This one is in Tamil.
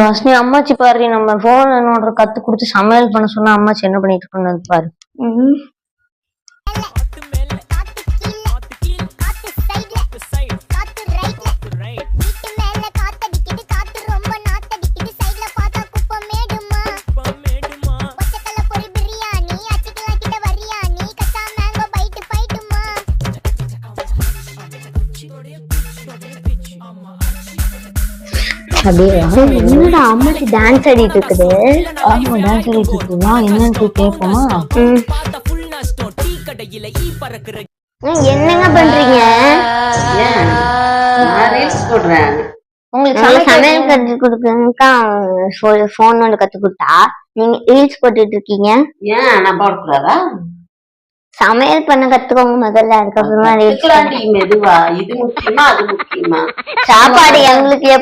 வசனி அம்மாச்சி பாரு, நம்ம போன் என்னோட கத்து கொடுத்து சமையல் பண்ண சொன்னா அம்மாச்சி என்ன பண்ணிட்டு இருக்கோன்னு பாரு. என்னடா அம்மாச்சி டான்ஸ் ஆடிட்டு இருக்குது? ஆமா டான்ஸ் ஆடிட்டு இருக்குமா, என்னன்னு கேட்போமா? என்னங்க பண்றீங்க? உங்களுக்கு சமையல் கத்து கொடுக்கா போன் ஒன்று கத்து கொடுத்தா நீங்க ரீல்ஸ் போட்டுட்டு இருக்கீங்க. ஏன் நான் போடக்கூடாதா? சமையல் பண்ண கத்துக்கோங்க முதல்ல, அதுக்கப்புறமா மெதுவா. இது முக்கியமா அது முக்கியமா? சாப்பாடு எங்களுக்கு